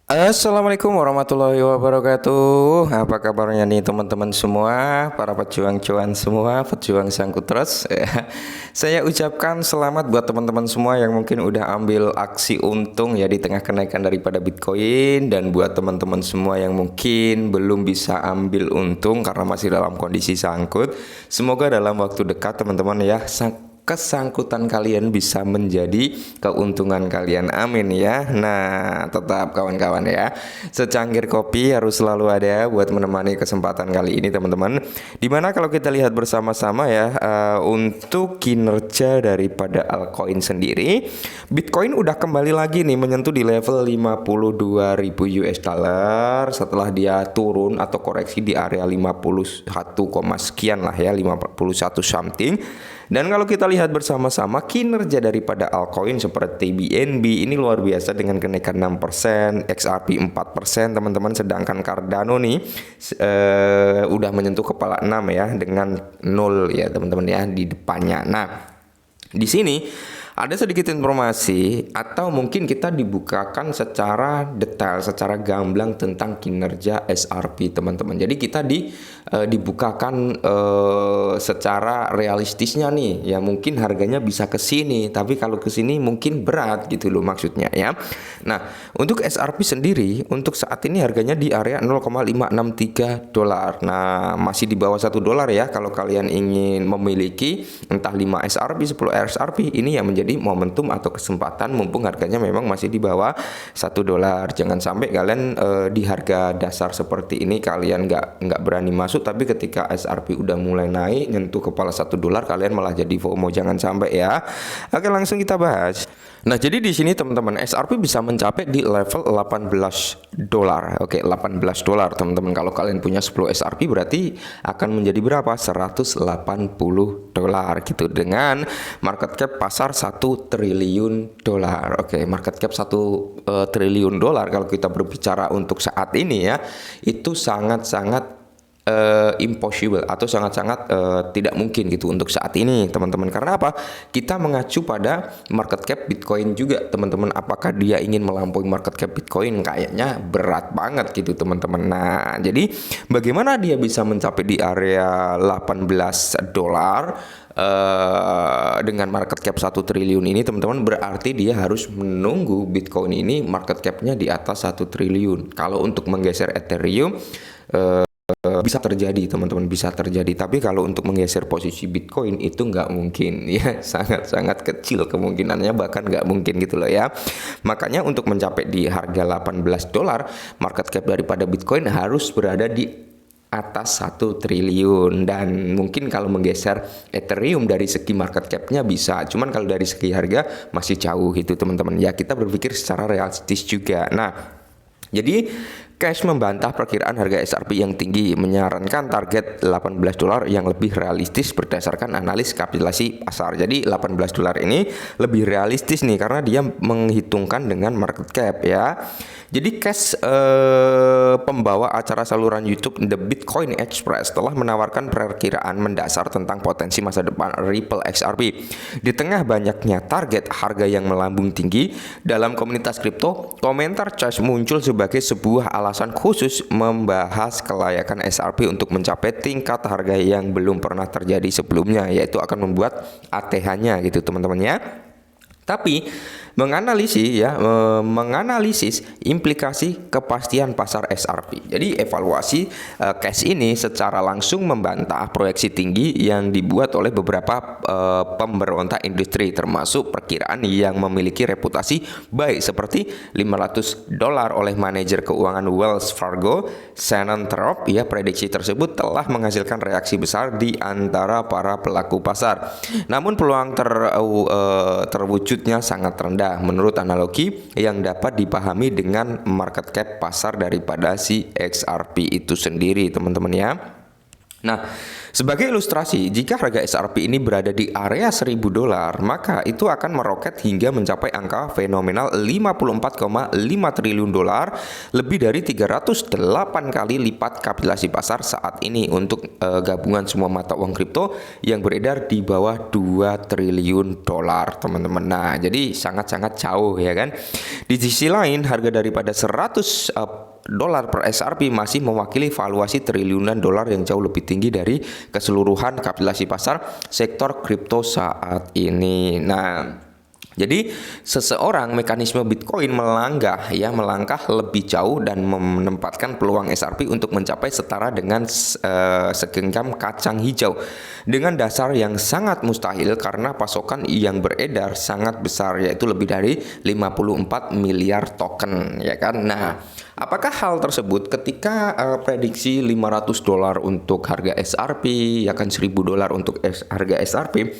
Assalamualaikum warahmatullahi wabarakatuh. Apa kabarnya nih teman-teman semua, para pejuang cuan semua, pejuang sangkut terus. Saya ucapkan selamat buat teman-teman semua yang mungkin udah ambil aksi untung ya di tengah kenaikan daripada Bitcoin, dan buat teman-teman semua yang mungkin belum bisa ambil untung karena masih dalam kondisi sangkut. Semoga dalam waktu dekat teman-teman ya kesangkutan kalian bisa menjadi keuntungan kalian, amin ya. Nah, tetap kawan-kawan ya, secangkir kopi harus selalu ada buat menemani kesempatan kali ini teman-teman. Dimana kalau kita lihat bersama-sama ya, untuk kinerja daripada altcoin sendiri, Bitcoin udah kembali lagi nih menyentuh di level 52.000 US dollar setelah dia turun atau koreksi di area 51, sekian lah ya, 51 something. Dan kalau kita lihat bersama-sama kinerja daripada altcoin seperti BNB ini luar biasa dengan kenaikan 6%, XRP 4% teman-teman, sedangkan Cardano nih udah menyentuh kepala 6 ya dengan 0 ya teman-teman ya di depannya. Nah, di sini ada sedikit informasi atau mungkin kita dibukakan secara detail, secara gamblang tentang kinerja SRP teman-teman. Jadi kita dibukakan secara realistisnya nih. Ya mungkin harganya bisa ke sini, tapi kalau ke sini mungkin berat gitu loh maksudnya ya. Nah, untuk SRP sendiri untuk saat ini harganya di area 0,563 dolar. Nah, masih di bawah 1 dolar ya kalau kalian ingin memiliki entah 5 SRP, 10 SRP, ini yang menjadi momentum atau kesempatan mumpung harganya memang masih di bawah 1 dolar. Jangan sampai kalian di harga dasar seperti ini kalian nggak berani masuk, tapi ketika SRP udah mulai naik nyentuh kepala 1 dolar kalian malah jadi FOMO. Jangan sampai ya. Oke, langsung kita bahas. Nah, jadi di sini teman-teman SRP bisa mencapai di level 18 dolar. Oke, 18 dolar teman-teman. Kalau kalian punya 10 SRP berarti akan menjadi berapa? 180 dolar gitu, dengan market cap pasar 1 triliun dolar. Oke, market cap 1 triliun dolar kalau kita berbicara untuk saat ini ya, itu sangat-sangat impossible atau sangat-sangat tidak mungkin gitu untuk saat ini teman-teman. Karena apa? Kita mengacu pada market cap Bitcoin juga teman-teman. Apakah dia ingin melampaui market cap Bitcoin? Kayaknya berat banget gitu teman-teman. Nah, jadi bagaimana dia bisa mencapai di area 18 dolar dengan market cap 1 triliun ini teman-teman? Berarti dia harus menunggu Bitcoin ini market capnya di atas 1 triliun. Kalau untuk menggeser Ethereum bisa terjadi teman-teman, bisa terjadi, tapi kalau untuk menggeser posisi Bitcoin itu nggak mungkin ya, sangat-sangat kecil kemungkinannya, bahkan nggak mungkin gitu loh ya. Makanya untuk mencapai di harga 18 dolar market cap daripada Bitcoin harus berada di atas 1 triliun, dan mungkin kalau menggeser Ethereum dari segi market capnya bisa, cuman kalau dari segi harga masih jauh gitu teman-teman ya. Kita berpikir secara realistis juga. Nah, jadi Cash membantah perkiraan harga SRP yang tinggi, menyarankan target 18 dolar yang lebih realistis berdasarkan analis kapitalisasi pasar. Jadi 18 dolar ini lebih realistis nih karena dia menghitungkan dengan market cap ya. Jadi Cash pembawa acara saluran YouTube The Bitcoin Express telah menawarkan perkiraan mendasar tentang potensi masa depan Ripple XRP. Di tengah banyaknya target harga yang melambung tinggi dalam komunitas kripto, komentar Cash muncul sebagai sebuah alasan khusus membahas kelayakan SRP untuk mencapai tingkat harga yang belum pernah terjadi sebelumnya, yaitu akan membuat ATH-nya gitu teman-teman ya. Tapi menganalisis implikasi kepastian pasar SRP. Jadi evaluasi Cash ini secara langsung membantah proyeksi tinggi yang dibuat oleh beberapa pemberontak industri, termasuk perkiraan yang memiliki reputasi baik seperti 500 dolar oleh manajer keuangan Wells Fargo, Shannon Sharpe ya. Prediksi tersebut telah menghasilkan reaksi besar di antara para pelaku pasar. Namun peluang terwujudnya sangat rendah menurut analogi yang dapat dipahami dengan market cap pasar daripada si XRP itu sendiri teman-teman ya. Nah, Sebagai ilustrasi, jika harga SRP ini berada di area $1.000, maka itu akan meroket hingga mencapai angka fenomenal $54,5 triliun, lebih dari 308 kali lipat kapitalisasi pasar saat ini untuk gabungan semua mata uang kripto yang beredar di bawah $2 triliun, teman-teman. Nah, jadi sangat-sangat jauh ya kan. Di sisi lain, harga daripada $100 per SRP masih mewakili valuasi triliunan dolar yang jauh lebih tinggi dari keseluruhan kapitalisasi pasar sektor kripto saat ini. Nah, jadi seseorang mekanisme Bitcoin melangkah lebih jauh dan menempatkan peluang SRP untuk mencapai setara dengan segenggam kacang hijau dengan dasar yang sangat mustahil karena pasokan yang beredar sangat besar, yaitu lebih dari 54 miliar token ya kan. Nah, apakah hal tersebut ketika prediksi $500 untuk harga SRP, ya kan $1.000 untuk harga SRP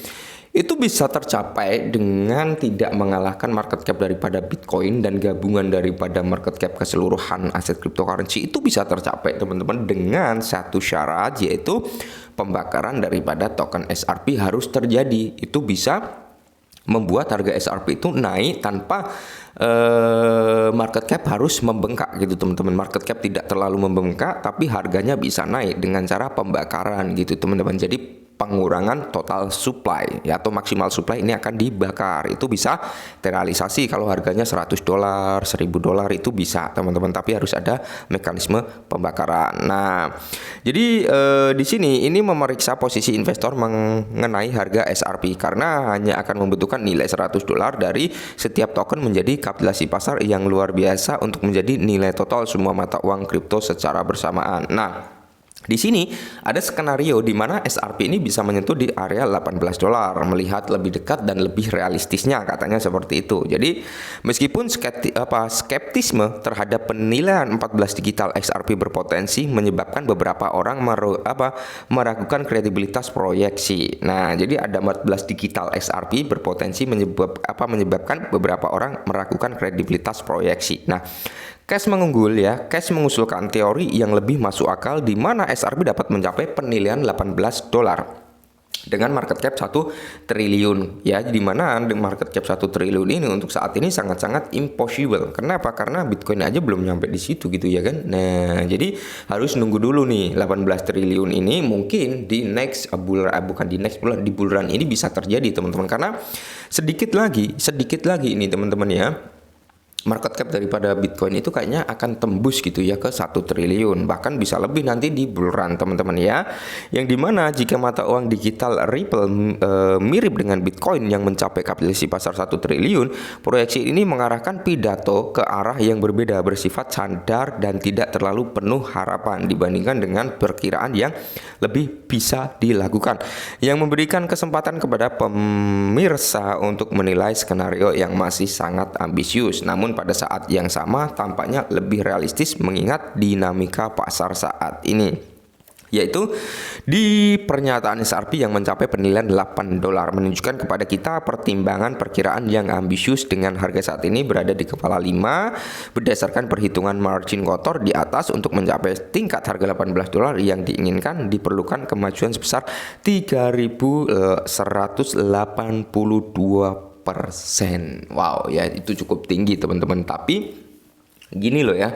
itu bisa tercapai dengan tidak mengalahkan market cap daripada Bitcoin dan gabungan daripada market cap keseluruhan aset cryptocurrency itu bisa tercapai teman-teman dengan satu syarat, yaitu pembakaran daripada token SRP harus terjadi. Itu bisa membuat harga SRP itu naik tanpa market cap harus membengkak gitu teman-teman. Market cap tidak terlalu membengkak tapi harganya bisa naik dengan cara pembakaran gitu teman-teman. Jadi pengurangan total supply ya, atau maksimal supply ini akan dibakar. Itu bisa terrealisasi kalau harganya $100, $1.000 itu bisa teman-teman, tapi harus ada mekanisme pembakaran. Nah, jadi di sini ini memeriksa posisi investor mengenai harga SRP karena hanya akan membutuhkan nilai $100 dari setiap token menjadi kapitalisasi pasar yang luar biasa untuk menjadi nilai total semua mata uang kripto secara bersamaan. Nah, di sini ada skenario di mana SRP ini bisa menyentuh di area $18, melihat lebih dekat dan lebih realistisnya katanya seperti itu. Jadi meskipun skeptisme terhadap penilaian 14 digital XRP berpotensi menyebabkan beberapa orang meragukan kredibilitas proyeksi. Nah, jadi ada 14 digital XRP berpotensi menyebabkan beberapa orang meragukan kredibilitas proyeksi. Nah, Cash mengusulkan teori yang lebih masuk akal di mana SRP dapat mencapai penilaian $18 dengan market cap 1 triliun ya, di mana market cap 1 triliun ini untuk saat ini sangat-sangat impossible. Kenapa? Karena Bitcoin aja belum nyampe di situ gitu ya kan. Nah, jadi harus nunggu dulu nih 18 triliun ini, mungkin di di bulan ini bisa terjadi teman-teman, karena sedikit lagi ini teman-teman ya, market cap daripada Bitcoin itu kayaknya akan tembus gitu ya ke 1 triliun, bahkan bisa lebih nanti di bull run teman-teman ya. Yang dimana jika mata uang digital Ripple mirip dengan Bitcoin yang mencapai kapitalisasi pasar 1 triliun, proyeksi ini mengarahkan pidato ke arah yang berbeda, bersifat sadar dan tidak terlalu penuh harapan dibandingkan dengan perkiraan yang lebih bisa dilakukan, yang memberikan kesempatan kepada pemirsa untuk menilai skenario yang masih sangat ambisius, namun pada saat yang sama tampaknya lebih realistis mengingat dinamika pasar saat ini, yaitu di pernyataan SRP yang mencapai penilaian $8 menunjukkan kepada kita pertimbangan perkiraan yang ambisius dengan harga saat ini berada di kepala 5 berdasarkan perhitungan margin kotor di atas. Untuk mencapai tingkat harga $18 yang diinginkan diperlukan kemajuan sebesar 3.182%. Wow ya, itu cukup tinggi teman-teman. Tapi gini loh ya,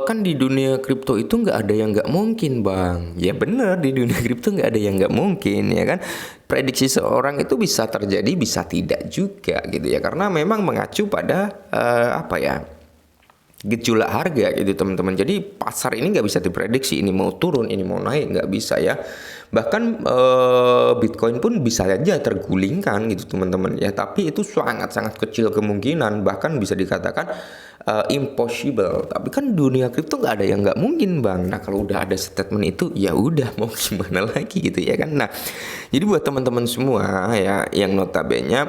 kan di dunia kripto itu nggak ada yang nggak mungkin bang. Ya bener, di dunia kripto nggak ada yang nggak mungkin ya kan. Prediksi seorang itu bisa terjadi bisa tidak juga gitu ya, karena memang mengacu pada gejolak harga gitu teman-teman. Jadi pasar ini nggak bisa diprediksi, ini mau turun, ini mau naik, nggak bisa ya. Bahkan Bitcoin pun bisa saja tergulingkan gitu teman-teman ya, tapi itu sangat-sangat kecil kemungkinan, bahkan bisa dikatakan impossible. Tapi kan dunia kripto nggak ada yang nggak mungkin bang. Nah, kalau udah ada statement itu ya udah mau gimana lagi gitu ya kan. Nah, jadi buat teman-teman semua ya yang notabene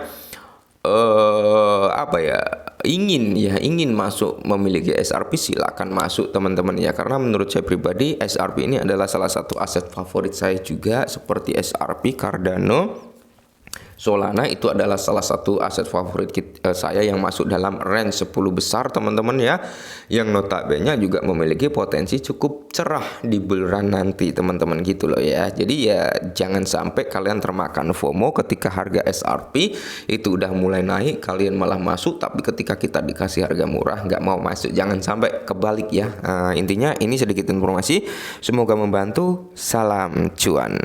ingin masuk memiliki SRP, silakan masuk teman-teman ya, karena menurut saya pribadi SRP ini adalah salah satu aset favorit saya juga, seperti SRP, Cardano, Solana itu adalah salah satu aset favorit saya yang masuk dalam range 10 besar teman-teman ya, yang notabene juga memiliki potensi cukup cerah di bull run nanti teman-teman gitu loh ya. Jadi ya jangan sampai kalian termakan FOMO ketika harga SRP itu udah mulai naik kalian malah masuk, tapi ketika kita dikasih harga murah nggak mau masuk. Jangan sampai kebalik ya. Intinya ini sedikit informasi, semoga membantu. Salam cuan.